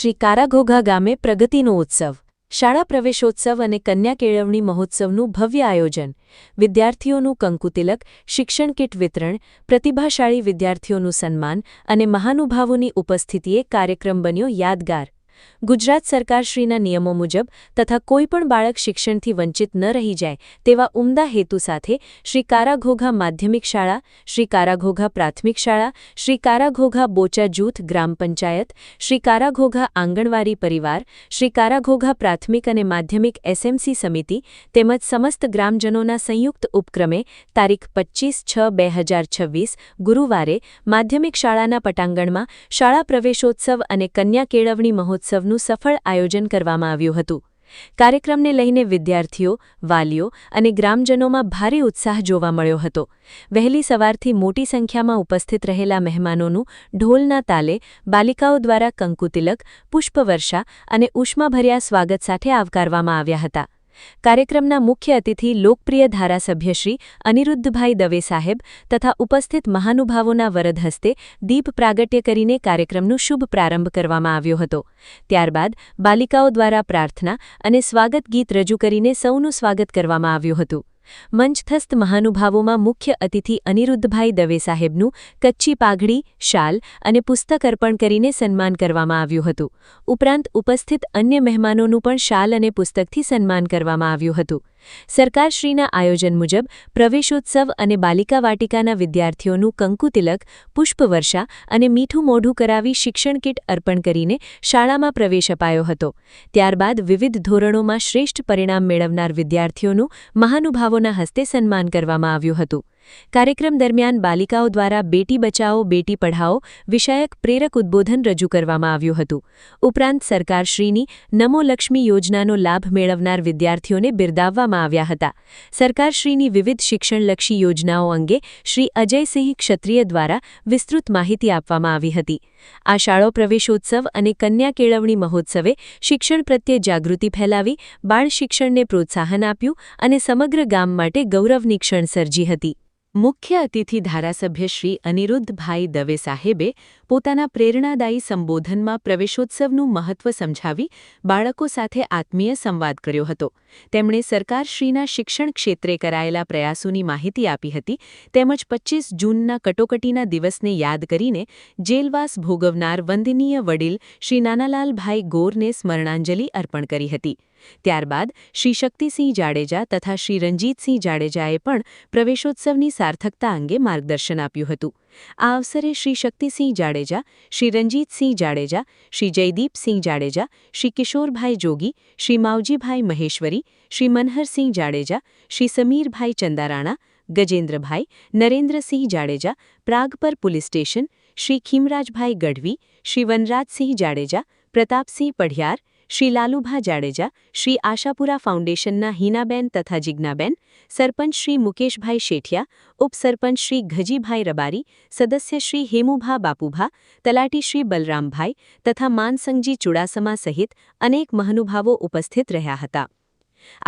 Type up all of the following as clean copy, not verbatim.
શ્રી કારાઘોઘા ગામે પ્રગતિનો ઉત્સવ, શાળા પ્રવેશોત્સવ અને કન્યા કેળવણી મહોત્સવનું ભવ્ય આયોજન, વિદ્યાર્થીઓનું કંકુતિલક, શિક્ષણ કીટ વિતરણ, પ્રતિભાશાળી વિદ્યાર્થીઓનું સન્માન અને મહાનુભાવોની ઉપસ્થિતિએ કાર્યક્રમ બન્યો યાદગાર. ગુજરાત સરકારશ્રીના નિયમો મુજબ તથા કોઈપણ બાળક શિક્ષણથી વંચિત ન રહી જાય તેવા ઉમદા હેતુ સાથે શ્રી કારાઘોઘા માધ્યમિક શાળા, શ્રી કારાઘોઘા પ્રાથમિક શાળા, શ્રી કારાઘોઘા બોચા જૂથ ગ્રામ પંચાયત, શ્રી કારાઘોઘા આંગણવાડી પરિવાર, શ્રી કારાઘોઘા પ્રાથમિક અને માધ્યમિક એસએમસી સમિતિ તેમજ સમસ્ત ગ્રામજનોના સંયુક્ત ઉપક્રમે તારીખ 25/6/2026 ગુરુવારે માધ્યમિક શાળાના પટાંગણમાં શાળા પ્રવેશોત્સવ અને કન્યા કેળવણી મહોત્સવનું સફળ આયોજન કરવામાં આવ્યું હતું. કાર્યક્રમને લઈને વિદ્યાર્થીઓ, વાલીઓ અને ગ્રામજનોમાં ભારે ઉત્સાહ જોવા મળ્યો હતો. વહેલી સવારથી મોટી સંખ્યામાં ઉપસ્થિત રહેલા મહેમાનોનું ઢોલના તાલે, બાલિકાઓ દ્વારા કંકુતિલક, પુષ્પવર્ષા અને ઉષ્માભર્યા સ્વાગત સાથે આવકારવામાં આવ્યા હતા. કાર્યક્રમના મુખ્ય અતિથિ લોકપ્રિય ધારાસભ્ય શ્રી અનિરુદ્ધભાઈ દવે સાહેબ તથા ઉપસ્થિત મહાનુભાવોના વરદ હસ્તે દીપ પ્રાગટ્ય કરીને કાર્યક્રમનો શુભ પ્રારંભ કરવામાં આવ્યો હતો. ત્યારબાદ બાલિકાઓ દ્વારા પ્રાર્થના અને સ્વાગત ગીત રજૂ કરીને સૌનું સ્વાગત કરવામાં આવ્યું હતું. મંચસ્થસ્થ મહાનુભાવોમાં મુખ્ય અતિથિ અનિરુદ્ધભાઈ દવે સાહેબનું કચ્છી પાઘડી, શાલ અને પુસ્તક અર્પણ કરીને સન્માન કરવામાં આવ્યું હતું. ઉપરાંત ઉપસ્થિત અન્ય મહેમાનોનું પણ શાલ અને પુસ્તકથી સન્માન કરવામાં આવ્યું હતું. સરકારશ્રીના આયોજન મુજબ પ્રવેશોત્સવ અને બાલિકા વાટિકાના વિદ્યાર્થીઓનું કંકુતિલક, પુષ્પવર્ષા અને મીઠું મોઢું કરાવી શિક્ષણ કીટ અર્પણ કરીને શાળામાં પ્રવેશ અપાયો હતો. ત્યારબાદ વિવિધ ધોરણોમાં શ્રેષ્ઠ પરિણામ મેળવનાર વિદ્યાર્થીઓનું મહાનુભાવોના હસ્તે સન્માન કરવામાં આવ્યું હતું. કાર્યક્રમ દરમિયાન બાલિકાઓ દ્વારા બેટી બચાવો બેટી પઢાઓ વિષયક પ્રેરક ઉદ્બોધન રજૂ કરવામાં આવ્યું હતું. ઉપરાંત સરકારશ્રીની નમો લક્ષ્મી યોજનાનો લાભ મેળવનાર વિદ્યાર્થીઓને બિરદાવવામાં આવ્યા હતા. સરકારશ્રીની વિવિધ શિક્ષણલક્ષી યોજનાઓ અંગે શ્રી અજયસિંહ ક્ષત્રિય દ્વારા વિસ્તૃત માહિતી આપવામાં આવી હતી. આ શાળા પ્રવેશોત્સવ અને કન્યા કેળવણી મહોત્સવે શિક્ષણ પ્રત્યે જાગૃતિ ફેલાવી, બાળ શિક્ષણને પ્રોત્સાહન આપ્યું અને સમગ્ર ગામ માટે ગૌરવની ક્ષણ સર્જી હતી. મુખ્ય અતિથિ ધારાસભ્ય શ્રી અનિરુદ્ધભાઈ દવે સાહેબે પોતાના પ્રેરણાદાયી સંબોધનમાં પ્રવેશોત્સવનું મહત્વ સમજાવી બાળકો સાથે આત્મીય સંવાદ કર્યો હતો. તેમણે સરકારશ્રીના શિક્ષણ ક્ષેત્રે કરાયેલા પ્રયાસોની માહિતી આપી હતી તેમજ 25 જૂનના કટોકટીના દિવસને યાદ કરીને જેલવાસ ભોગવનાર વંદનીય વડીલ શ્રી નાનાલાલભાઈ ગોરને સ્મરણાંજલિ અર્પણ કરી હતી. ત્યારબાદ શ્રી શક્તિસિંહ જાડેજા તથા શ્રી રંજીતસિંહ જાડેજાએ પણ પ્રવેશોત્સવની સાર્થકતા અંગે માર્ગદર્શન આપ્યું હતું. આ અવસરે શ્રી શક્તિસિંહ જાડેજા, શ્રી રંજીતસિંહ જાડેજા, શ્રી જયદીપસિંહ જાડેજા, શ્રી કિશોરભાઈ જોગી, શ્રી માવજીભાઈ મહેશ્વરી, શ્રી મનહરસિંહ જાડેજા, શ્રી સમીરભાઈ ચંદારાણા, ગજેન્દ્રભાઈ, નરેન્દ્રસિંહ જાડેજા, પ્રાગપર પોલીસ સ્ટેશન, શ્રી ખીમરાજભાઈ ગઢવી, શ્રી વનરાજસિંહ જાડેજા, પ્રતાપસિંહ પઢિયાર, શ્રી લાલુભા જાડેજા, શ્રી આશાપુરા ફાઉન્ડેશનના હિનાબેન તથા જિજ્ઞાબેન, સરપંચ શ્રી મુકેશભાઈ શેઠિયા, ઉપસરપંચ શ્રી ઘજીભાઈ રબારી, સદસ્ય શ્રી હેમુભા બાપુભા, તલાટી શ્રી બલરામભાઈ તથા માનસંગજી ચુડાસમા સહિત અનેક મહાનુભાવો ઉપસ્થિત રહ્યા હતા.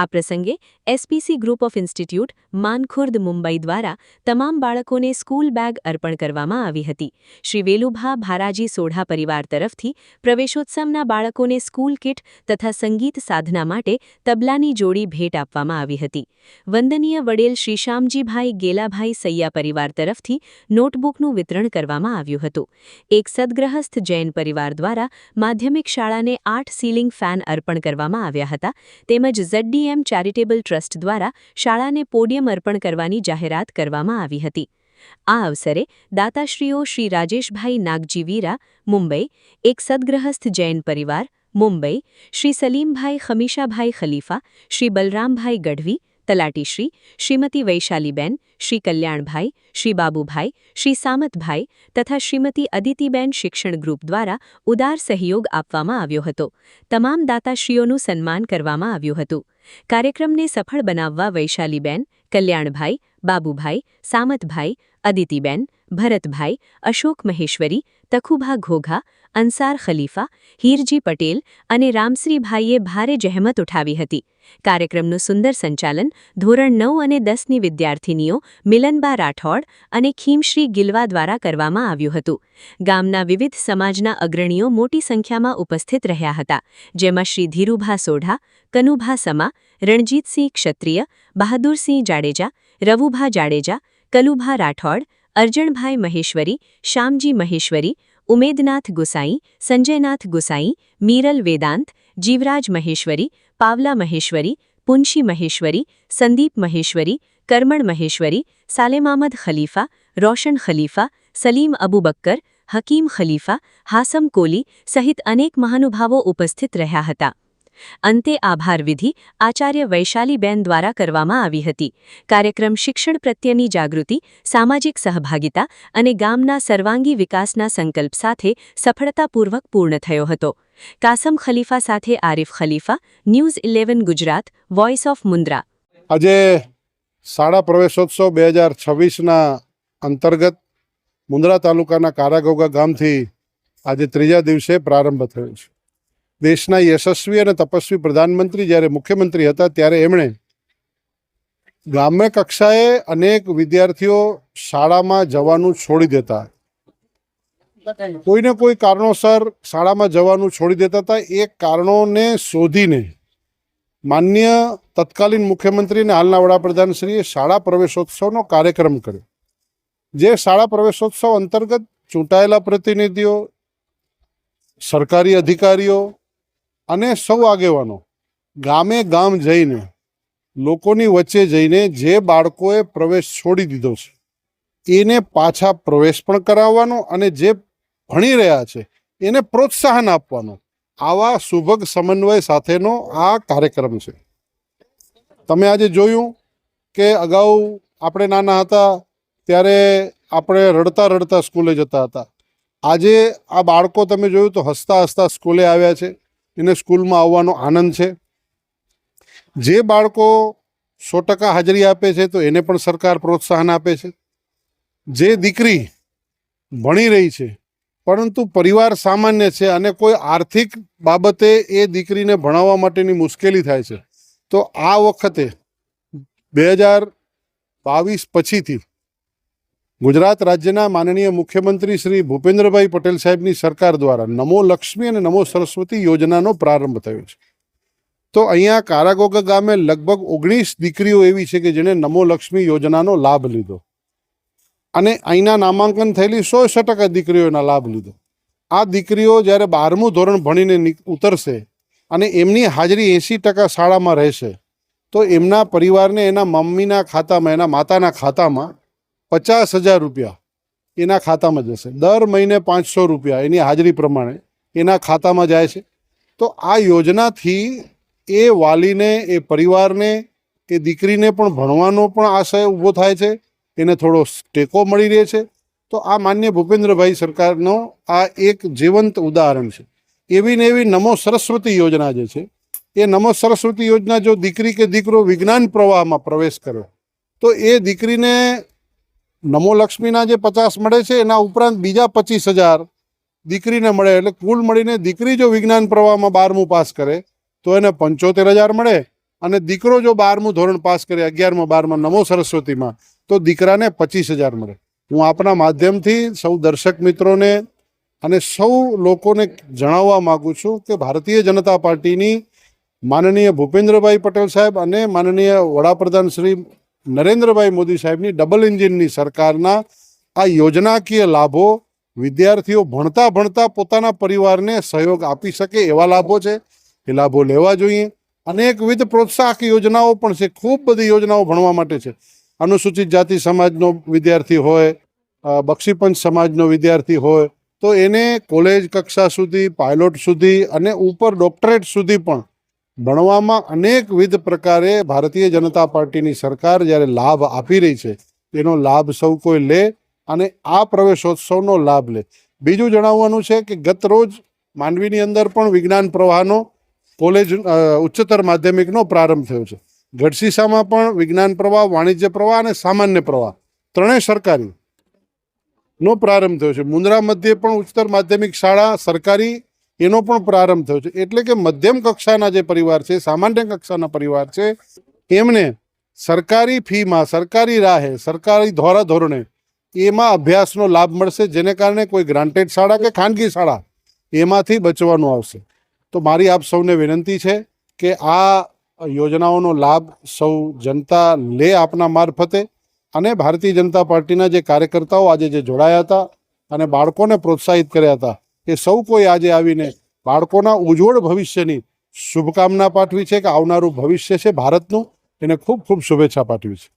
આ પ્રસંગે SPC group of institute, Mankhurd, Mumbai દ્વારા તમામ બાળકોને સ્કૂલ બેગ અર્પણ કરવામાં આવી હતી. શ્રી વેલુભા ભારાજી સોઢા પરિવાર તરફથી પ્રવેશોત્સવના બાળકોને સ્કૂલ કીટ તથા સંગીત સાધના માટે તબલાની જોડી ભેટ આપવામાં આવી હતી. વંદનીય વડેલ શ્રી શામજીભાઈ ગેલાભાઈ સૈયા પરિવાર તરફથી નોટબુકનું વિતરણ કરવામાં આવ્યું હતું. એક સદગ્રહસ્થ જૈન પરિવાર દ્વારા માધ્યમિક શાળાને 8 સીલિંગ ફેન અર્પણ કરવામાં આવ્યા હતા. તેમજ ઝેડડીએમ ચેરિટેબલ ટ્રસ્ટ દ્વારા શાળાને પોડિયમ અર્પણ કરવાની જાહેરાત કરવામાં આવી હતી. આ અવસરે દાતાશ્રીઓ શ્રી રાજેશભાઈ નાગજી વીરા, મુંબઈ, એક સદગ્રહસ્થ જૈન પરિવાર, મુંબઈ, શ્રી સલીમભાઈ ખમીશાભાઈ ખલીફા, શ્રી બલરામભાઈ ગઢવી, તલાટીશ્રી શ્રીમતી વૈશાલીબેન, શ્રી કલ્યાણભાઈ, શ્રી બાબુભાઈ, શ્રી સામતભાઈ તથા શ્રીમતી અદિતિબેન શિક્ષણ ગ્રુપ દ્વારા ઉદાર સહયોગ આપવામાં આવ્યો હતો. તમામ દાતાશ્રીઓનું સન્માન કરવામાં આવ્યું હતું. કાર્યક્રમને સફળ બનાવવા વૈશાલીબેન, કલ્યાણભાઈ, બાબુભાઈ, સામતભાઈ, અદિતિબેન, ભરતભાઈ, અશોક મહેશ્વરી તખુભા ઘોઘા, અંસાર ખલીફા, હીરજી પટેલ અને રામશ્રીભાઈએ ભારે જહેમત ઉઠાવી હતી. કાર્યક્રમનું સુંદર સંચાલન ધોરણ 9 અને 10ની વિદ્યાર્થિનીઓ મિલનબા રાઠોડ અને ખીમશ્રી ગિલવા દ્વારા કરવામાં આવ્યું હતું. ગામના વિવિધ સમાજના અગ્રણીઓ મોટી સંખ્યામાં ઉપસ્થિત રહ્યા હતા, જેમાં શ્રી ધીરુભા સોઢા, કનુભા સમા, રણજીતસિંહ ક્ષત્રિય, બહાદુરસિંહ જાડેજા, રવુભા જાડેજા, કલુભા રાઠોડ, અર્જણભાઈ મહેશ્વરી, શ્યામજી મહેશ્વરી, ઉમેદનાથ ગુસાઈ, સંજયનાથ ગુસાઈ, મીરલ વેદાંત, જીવરાજ મહેશ્વરી, પાવલા મહેશ્વરી, પુંશી મહેશ્વરી, સંદીપ મહેશ્વરી, કરમણ મહેશ્વરી, સાલેમામદ ખલીફા, રોશન ખલીફા, સલીમ અબુબક્કર, હકીમ ખલીફા, હાસમ કોલી સહિત અનેક મહાનુભાવો ઉપસ્થિત રહ્યા હતા. અંતે આભાર વિધિ આચાર્ય વૈશાલીબેન દ્વારા કરવામાં આવી હતી. કાર્યક્રમ શિક્ષણ પ્રત્યેની જાગૃતિ, સામાજિક સહભાગિતા અને ગામના સર્વાંગી વિકાસના સંકલ્પ સાથે સફળતાપૂર્વક પૂર્ણ થયો હતો. કાસમ ખલીફા સાથે Arif Khalifa, news 11 Gujarat, voice of Mundra. આજે શાળા પ્રવેશોત્સવ 2026ના અંતર્ગત મુન્દ્રા તાલુકાના કારાઘોઘા ગામથી આજે ત્રીજા દિવસે પ્રારંભ થયો છે. દેશના યશસ્વી અને તપસ્વી પ્રધાનમંત્રી જ્યારે મુખ્યમંત્રી હતા ત્યારે એમણે ગ્રામ્ય કક્ષાએ અનેક વિદ્યાર્થીઓ શાળામાં જવાનું છોડી દેતા, કોઈને કોઈ કારણોસર શાળામાં જવાનું છોડી દેતા હતા. એ કારણોને શોધીને માનનીય તત્કાલીન મુખ્યમંત્રી અને હાલના વડાપ્રધાનશ્રીએ શાળા પ્રવેશોત્સવનો કાર્યક્રમ કર્યો. જે શાળા પ્રવેશોત્સવ અંતર્ગત ચૂંટાયેલા પ્રતિનિધિઓ, સરકારી અધિકારીઓ અને સૌ આગેવાનો ગામે ગામ જઈને લોકોની વચ્ચે જઈને જે બાળકોએ પ્રવેશ છોડી દીધો છે એને પાછા પ્રવેશ પણ કરાવવાનો અને જે ભણી રહ્યા છે એને પ્રોત્સાહન આપવાનો, આવા સુભગ સમન્વય સાથેનો આ કાર્યક્રમ છે. તમે આજે જોયું કે અગાઉ આપણે નાના હતા ત્યારે આપણે રડતા રડતા સ્કૂલે જતા હતા. આજે આ બાળકો તમે જોયું તો હસતા હસતા સ્કૂલે આવ્યા છે, એને સ્કૂલમાં આવવાનો આનંદ છે. જે બાળકો 100% હાજરી આપે છે તો એને પણ સરકાર પ્રોત્સાહન આપે છે. જે દીકરી ભણી રહી છે પરંતુ પરિવાર સામાન્ય છે અને કોઈ આર્થિક બાબતે એ દીકરીને ભણાવવા માટેની મુશ્કેલી થાય છે, તો આ વખતે 2022 પછીથી ગુજરાત રાજ્યના માનનીય મુખ્યમંત્રી શ્રી ભૂપેન્દ્રભાઈ પટેલ સાહેબની સરકાર દ્વારા નમો લક્ષ્મી અને નમો સરસ્વતી યોજનાનો પ્રારંભ થયો છે. તો અહીંયા કારાઘોઘા ગામે લગભગ 19 દીકરીઓ એવી છે કે જેણે નમો લક્ષ્મી યોજનાનો લાભ લીધો અને અહીંના નામાંકન થયેલી 100% દીકરીઓના લાભ લીધો. આ દીકરીઓ જ્યારે 12મું ધોરણ ભણીને ઉતરશે અને એમની હાજરી 80% શાળામાં રહેશે તો એમના પરિવારને એના મમ્મીના ખાતામાં, એના માતાના ખાતામાં 50,000 રૂપિયા એના ખાતામાં જશે. દર મહિને 500 રૂપિયા એની હાજરી પ્રમાણે એના ખાતામાં જાય છે. તો આ યોજનાથી એ વાલીને, એ પરિવારને, એ દીકરીને પણ ભણવાનો પણ આશય ઊભો થાય છે, એને થોડો ટેકો મળી રહે છે. તો આ માન્ય ભૂપેન્દ્રભાઈ સરકારનો આ એક જીવંત ઉદાહરણ છે. એવી ને એવી નમો સરસ્વતી યોજના જે છે, એ નમો સરસ્વતી યોજના જો દીકરી કે દીકરો વિજ્ઞાન પ્રવાહમાં પ્રવેશ કરે તો એ દીકરીને નમો લક્ષ્મીના જે 50 મળે છે એના ઉપરાંત બીજા 25,000 દીકરીને મળે. એટલે કુલ મળીને દીકરી જો વિજ્ઞાન પ્રવાહમાં 12મું પાસ કરે તો એને 75,000 મળે અને દીકરો જો 12મું ધોરણ પાસ કરે 11માં 12માં નમો સરસ્વતીમાં તો દીકરાને 25,000 મળે. હું આપના માધ્યમથી સૌ દર્શક મિત્રોને અને સૌ લોકોને જણાવવા માગું છું કે ભારતીય જનતા પાર્ટીની માનનીય ભૂપેન્દ્રભાઈ પટેલ સાહેબ અને માનનીય વડાપ્રધાન શ્રી નરેન્દ્રભાઈ મોદી સાહેબની ડબલ એન્જિનની સરકારના આ યોજનાકીય લાભો વિદ્યાર્થીઓ ભણતા ભણતા પોતાના પરિવારને સહયોગ આપી શકે એવા લાભો છે. એ લાભો લેવા જોઈએ. અનેકવિધ પ્રોત્સાહક યોજનાઓ પણ છે, ખૂબ બધી યોજનાઓ ભણવા માટે છે. અનુસૂચિત જાતિ સમાજનો વિદ્યાર્થી હોય, બક્ષીપંચ સમાજનો વિદ્યાર્થી હોય તો એને કોલેજ કક્ષા સુધી, પાયલોટ સુધી અને ઉપર ડોક્ટરેટ સુધી પણ ભણવામાં અનેકવિધ પ્રકારે ભારતીય જનતા પાર્ટીની સરકાર જ્યારે લાભ આપી રહી છે તેનો લાભ સૌ કોઈ લે અને આ પ્રવેશોત્સવનો લાભ લે. બીજું જણાવવાનું છે કે ગત રોજ માંડવીની અંદર પણ વિજ્ઞાન પ્રવાહનો કોલેજ ઉચ્ચતર માધ્યમિકનો પ્રારંભ થયો છે. ગઢસીસામાં પણ વિજ્ઞાન પ્રવાહ, વાણિજ્ય પ્રવાહ અને સામાન્ય પ્રવાહ ત્રણેય સરકારી નો પ્રારંભ થયો છે. મુન્દ્રા મધ્યે પણ ઉચ્ચતર માધ્યમિક શાળા સરકારી એનો પણ પ્રારંભ થયો છે. એટલે કે મધ્યમ કક્ષાના જે પરિવાર છે, સામાન્ય કક્ષાના પરિવાર છે, એમને સરકારી ફીમાં, સરકારી રાહે, સરકારી ધોરણે એમાં અભ્યાસનો લાભ મળશે, જેને કારણે કોઈ ગ્રાન્ટેડ શાળા કે ખાનગી શાળા એમાંથી બચવાનું આવશે. તો મારી આપ સૌને વિનંતી છે કે આ યોજનાઓનો લાભ સૌ જનતા લે આપના મારફતે, અને ભારતીય જનતા પાર્ટીના જે કાર્યકર્તાઓ આજે જે જોડાયા હતા અને બાળકોને પ્રોત્સાહિત કર્યા હતા, એ સૌ કોઈ આજે આવીને બાળકોના ઉજ્જવળ ભવિષ્યની શુભકામના પાઠવી છે કે આવનારું ભવિષ્ય છે ભારતનું, એને ખૂબ ખૂબ શુભેચ્છા પાઠવી છે.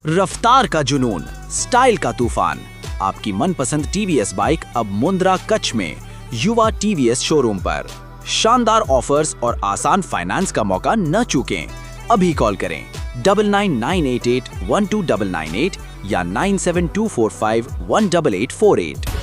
रफ्तार का जुनून, स्टाइल का तूफान, आपकी मनपसंद टीवीएस बाइक अब मुंद्रा कच्छ में युवा टीवीएस शोरूम पर। शानदार ऑफर्स और आसान फाइनेंस का मौका न चूकें। अभी कॉल करें 9998812998 या 9724518848।